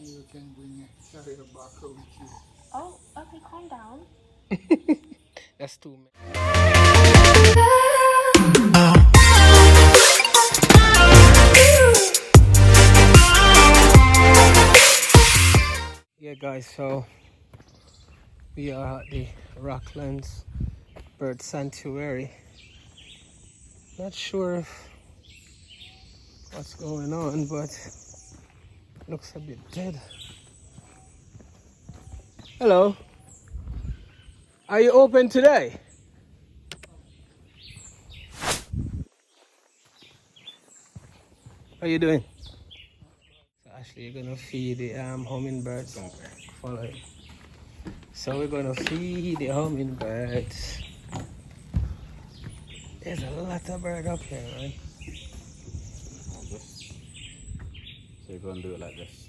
You can bring a carrier back with you. Oh, okay, calm down. That's too many. Yeah, guys, so we are at the Rocklands Bird Sanctuary. Not sure if what's going on, but looks a bit dead. Hello. Are you open today? How you doing? So actually, you're gonna feed the hummingbirds. Follow it. So we're gonna feed the hummingbirds. There's a lot of bird up here, man. Like this. So you're gonna do it like this.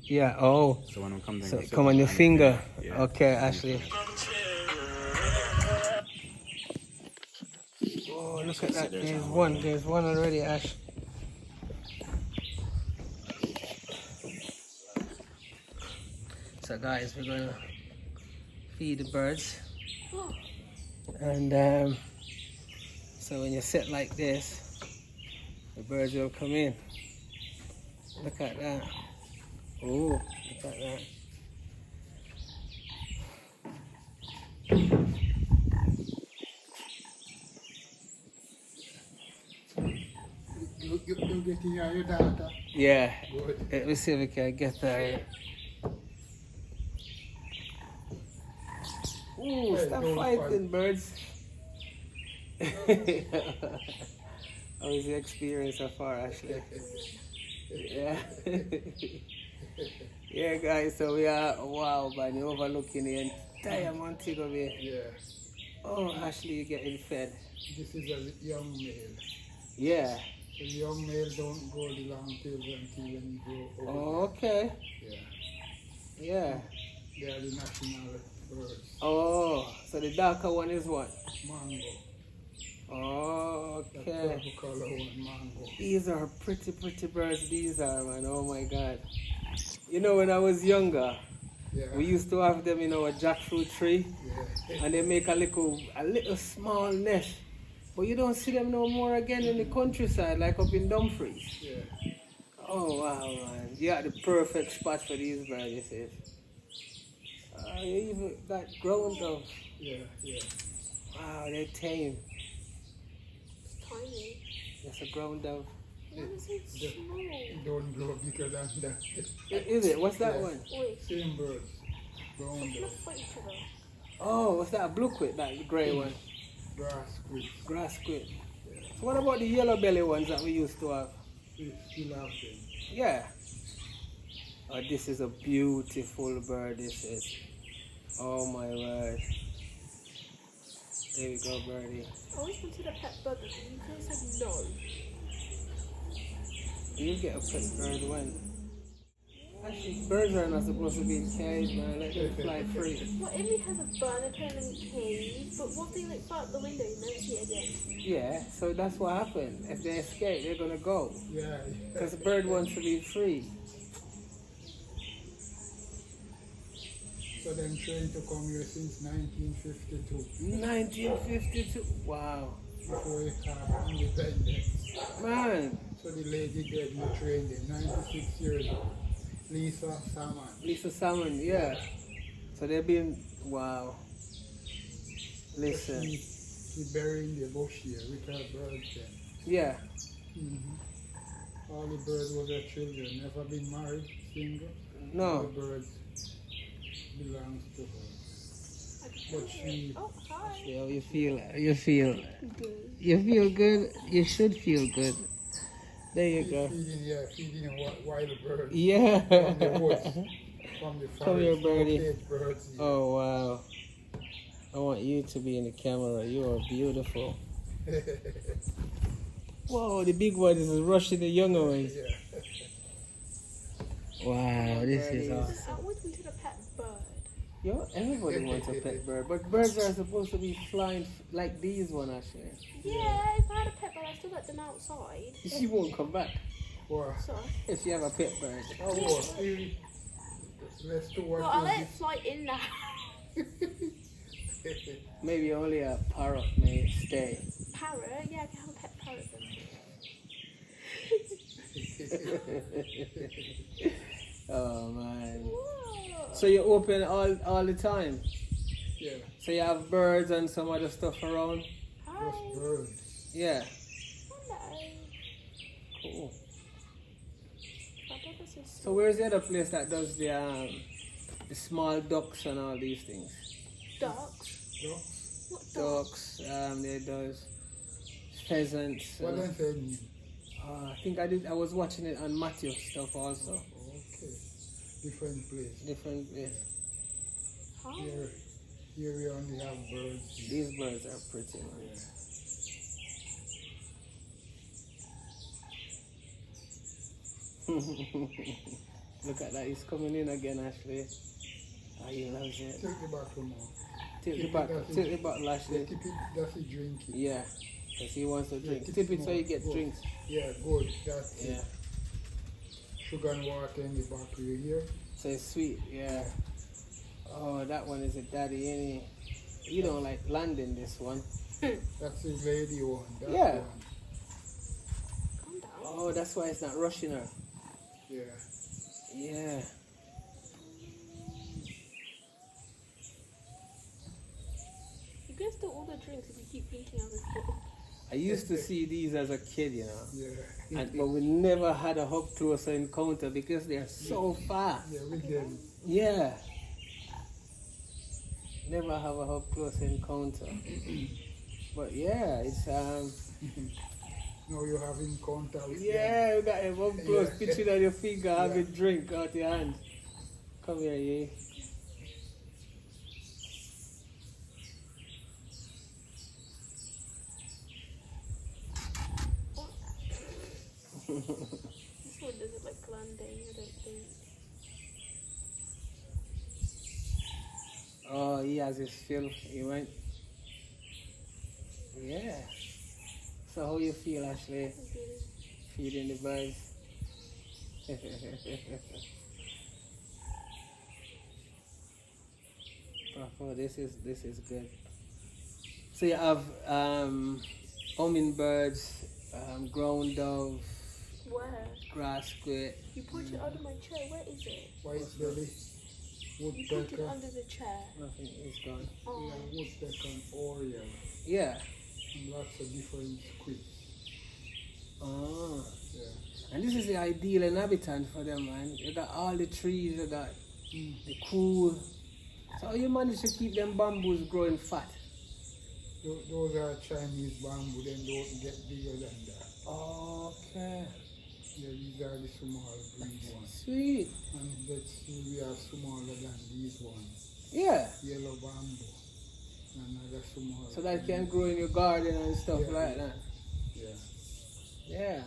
Yeah. Oh. So when it comes in, So come on your finger. Yeah. Okay, Ashley. Oh, look at that. There's one already, Ash. So guys, we're gonna feed the birds. And so when you sit like this, the birds will come in. Look at that. Oh, look at that. You get your data? Yeah. Good. Let me see if we can get that. Ooh, Hey, stop don't fighting, birds. How was the experience so far, Ashley? Yeah. Yeah, guys, so we are, wow, man, you're overlooking the entire Montego Bay. Yeah. Oh, Ashley, you're getting fed. This is a young male. Yeah. The young male don't grow the long tails until when you grow old. Oh, okay. Yeah. Yeah. They are the national birds. Oh, so the darker one is what? Mango. Oh, That okay. purple color one, mango. These are pretty birds, these are, man. Oh my God. You know, when I was younger, Yeah. we used to have them in our jackfruit tree, Yeah. and they make a little small nest. But you don't see them no more again in the countryside, like up in Dumfries. Yeah. Oh wow, man. You got the perfect spot for these birds, this is. You even got ground doves. Yeah. Yeah. Wow, they're tame. It's tiny. That's a ground dove. Why is it Just- small? It don't grow bigger than that. Is it? What's that Yeah. one? Wait, Same birds. Brown they dove. fight each other. Oh, what's that? A blue quit, that grey one. Grass squid. Grass squid. So what about the yellow belly ones that we used to have? We still have them. Yeah. Oh, this is a beautiful bird, this is. Oh my word. There we go, birdie. I always wanted a pet bird, but you guys said no. You get a pet bird when? Actually, birds are not supposed to be in cage, man. Let them fly free. What if he has a bird and put him in a cage? But what if they like fly out the window and never see it again? Yeah, so that's what happened. If they escape, they're gonna go. Yeah. Because the bird wants to be free. So them trained to come here since 1952. 1952. Wow. Before we had independence. Man, So the lady dead who trained them 96 years old. Lisa Salmon. Lisa Salmon, yeah. So they've been, wow. Listen, She buried in the bush here with her birds then. yeah. All the birds were their children, never been married, single. All No, the birds belongs to her. But she, Oh, hi. yeah, you feel, you feel, Good. you feel good. You should feel good. There you go. feeding wild birds Yeah. from the woods, from the forest. Come here, birdie. Cage birds here. Oh wow. I want you to be in the camera. You are beautiful. Whoa, the big one is rushing the younger ones. Yeah. Wow, this is I awesome. always wanted a pet bird. Yo, everybody wants a pet bird, but birds are supposed to be flying like these one actually. Yeah, if I had a pet bird, I'd still let them outside. She won't come back Wow. So, if you have a pet bird. Oh, wow. Let's do what Well, I'll you let it fly in now. Maybe only a parrot may stay. Parrot? Yeah, I can have a pet parrot then. Oh man. Whoa. So you open all the time? Yeah, So you have birds and some other stuff around? Hi. just birds. Yeah. Hello. Cool. My dog is so So where's the other place that does the small ducks and all these things? Ducks? Ducks. What ducks? Ducks, they does pheasants. What does that mean? I think I was watching it on Matthew stuff also. Okay. Different place. Different place. Hi. Here we only have birds. These birds are pretty, man. Yeah. Look at that, he's coming in again, Ashley. Oh, he loves it. Take the bottle more. Take the bottle, Ashley. Tip it, that's the drink. Yeah, because he wants to drink. tip Tip it so more. you get Good. drinks. Yeah, good. That's Yeah, it. Sugar and water in the bottle, you hear? so it's sweet, yeah. Oh, that one is a daddy, ain't he? You don't like London, this one. That's the lady one. That Yeah. one. Calm down. Oh, that's why it's not rushing her. Yeah. Yeah. You can still order drinks if you keep drinking out of this bottle. I used to see these as a kid, you know. Yeah. But we never had a up close encounter because they're so fast. Yeah, with them. Yeah. Never have a up close encounter. But yeah, it's Now you have encounter with them. yeah, you got him up close, Yeah. pitch it on your finger, have Yeah. a drink out your hand. Come here, yeah. This one doesn't like landing, I don't think. Oh, he has his fill. He went. Yeah. So how you feel, Ashley? I do. Feeding the birds. Oh, this is good. So you have hummingbirds, ground dove, Where? grass squid. You put it under my chair. Where is it? White belly, You put it woodpecker, under the chair. Nothing is gone. Oh. yeah, woodpecker and oriole, Yeah. and lots of different squids. Oh. Yeah. And this is the ideal inhabitant for them, man. You got all the trees, you got Mm. the cool. So how you manage to keep them bamboos growing fat? Those are Chinese bamboo, then don't get bigger than that. Okay. Yeah, these are the small breed ones. Sweet. And let's see, we are smaller than these ones. Yeah. Yellow bamboo. Another small. So that can grow in your garden and stuff Yeah, like yeah. that. Yeah. Yeah.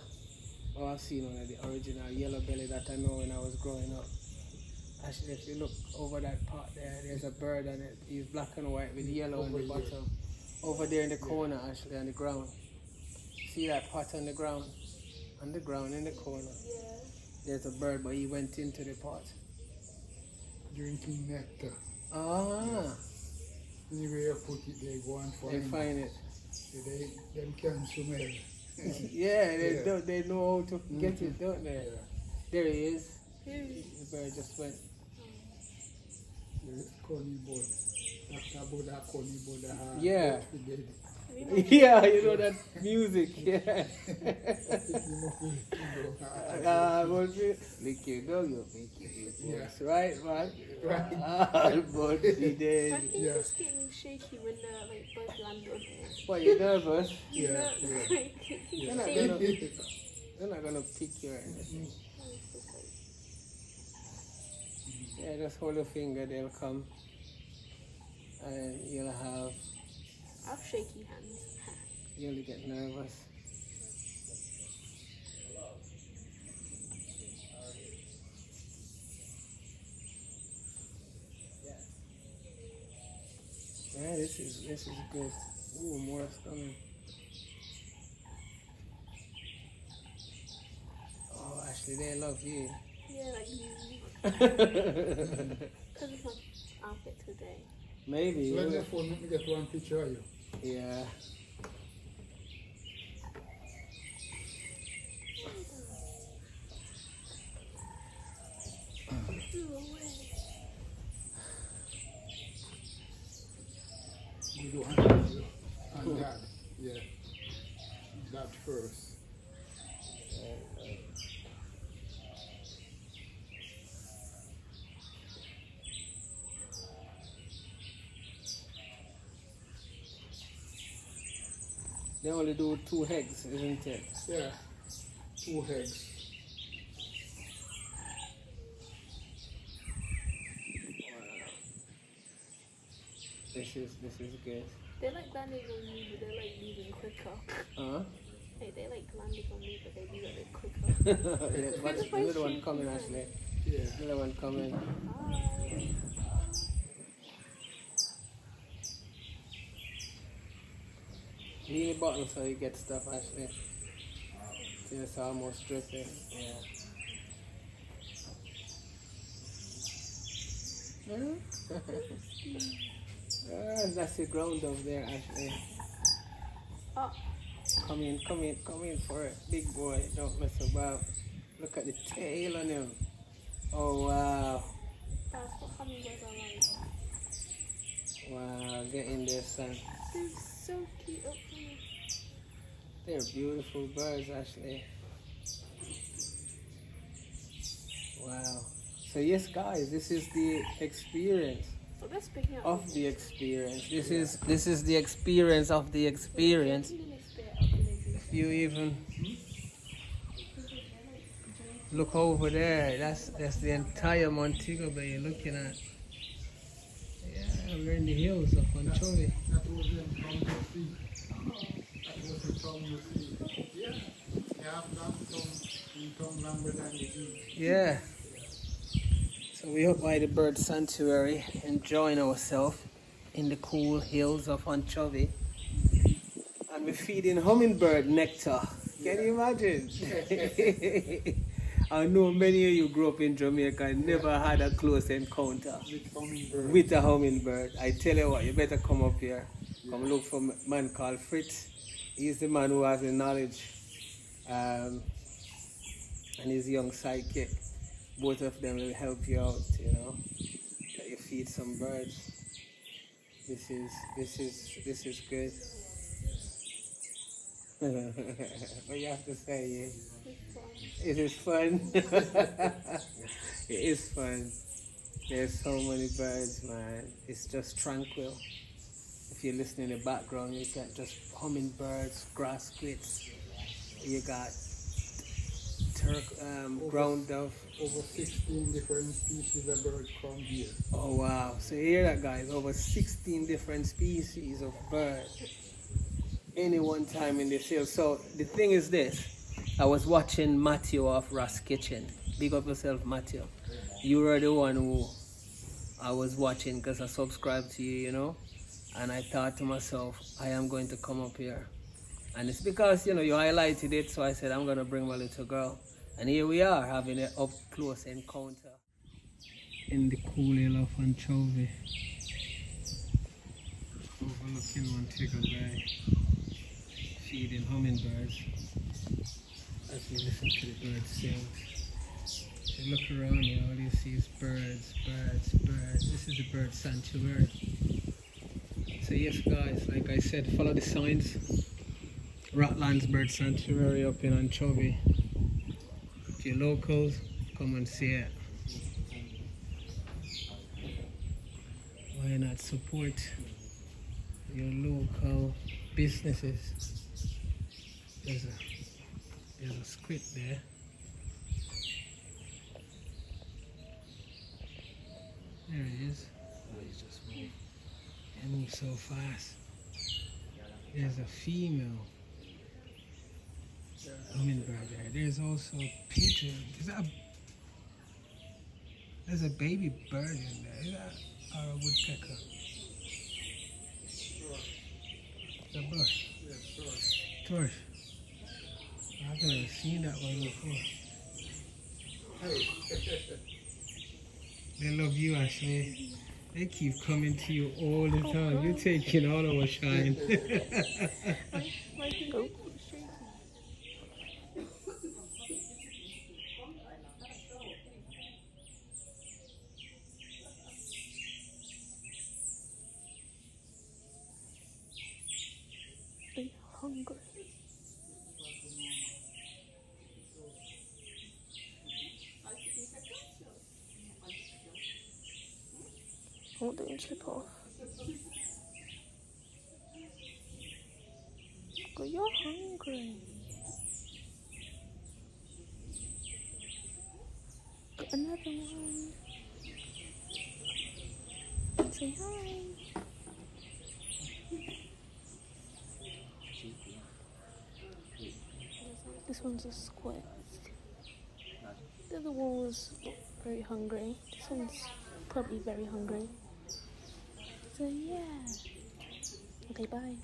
Oh, I've seen one of the original yellow belly that I know when I was growing up. Actually, if you look over that part there, there's a bird on it. He's black and white with yellow on the Over here. bottom. Over there in the corner, actually, on the ground. See that pot on the ground? On the ground in the corner. Yeah. There's a bird, but he went into the pot. Drinking nectar. Ah, Anywhere you put it, they go and they find find it. it. Them can smell. Yeah, Yeah. they know how to get it, don't they? Yeah. There he is. Who? The bird just went. The coney bud. After Buddha, coney bud. Yeah. Dead. Yeah, you know that music, yeah. Lick your dog, you make it. Yeah. Yes, right, man? Right. Ah, but he My did. finger's getting shaky when like birds land on it. What, you nervous? You Yeah, know, yeah. like, They're not think- gonna, they're not gonna pick you or anything. Yeah, just hold a finger, they'll come. And you'll have, I have shaky hands. you'll get nervous. Yeah, this is good. Ooh, more is coming. Oh, actually, they love you. Yeah, like Because it's my outfit today. Maybe. Let me phone, let me get one picture of you. Yeah. You do hand and that. Yeah. That first. They only do 2 eggs, isn't it? Yeah. 2 eggs. This is good. They're like landing on me, but they're like moving quicker. Huh? Hey, they like landing on me, but they move a bit quicker. Yeah, but Because if the I little one shake coming, my Ashley. Yeah. The little one coming. Hi. Leave the bottle so you get stuff, Ashley. See, it's almost dripping. Yeah. That's the ground up there, Ashley. Oh, Come in for it. Big boy, don't mess about. Look at the tail on him. Oh, wow. that's what hummingbirds are like. Wow, get in there, son. They're so cute up here. They're beautiful birds, Ashley. Wow. So yes, guys, this is the experience So they're picking up. of the experience. This is the experience of the experience. If you even look over there, that's the entire Montego Bay you're looking at. Yeah, we're in the hills of Anchovy. That was in town you see. That was in town you see. Yeah. They have that town in town longer than the beach. Yeah. So we're up by the bird sanctuary, enjoying ourselves in the cool hills of Anchovy. And we're feeding hummingbird nectar. Can you imagine? I know many of you grew up in Jamaica and never had a close encounter With hummingbird. with a hummingbird. I tell you what, you better come up here. Come look for a man called Fritz. He's the man who has the knowledge. And his young sidekick. Both of them will help you out, you know. Let you feed some birds. This is good. What you have to say, yeah? It is fun. It is fun. There's so many birds, man. It's just tranquil. If you listen in the background, you got just hummingbirds, grass squirts. You got ground dove. Over 16 different species of birds come here. Oh wow. So you hear that, guys? Over 16 different species of birds any one time in this hill. So the thing is this. I was watching Matthew of Ross Kitchen. Big up yourself, Matthew. You were the one who I was watching because I subscribed to you, you know. And I thought to myself, I am going to come up here. And it's because, you know, you highlighted it, so I said, I'm going to bring my little girl. And here we are, having an up-close encounter in the cool hill of Anchovy, overlooking Montego Bay, feeding hummingbirds as we listen to the birds sing. If you look around here, all you see is birds, birds, birds. This is the bird sanctuary. So yes, guys, like I said, follow the signs. Rockland's Bird Sanctuary up in Anchovy. If you're locals, come and see it. Why not support your local businesses? There's a squid there. There he is. Oh, he's just moving. He moves so fast. There's a female hummingbird there. There's also a pigeon. There's a baby bird in there. Is that or a woodpecker? It's a bird. Yeah, Thrush. I've never seen that one before. Hey. They love you, Ashley. They keep coming to you all the time. You're taking all our shine. My finger keeps shaking. Are you hungry? Oh, don't slip off. But you're hungry. Got another one. Say hi. This one's a square. The other one was not very hungry. This one's probably very hungry. So yeah. Okay, bye.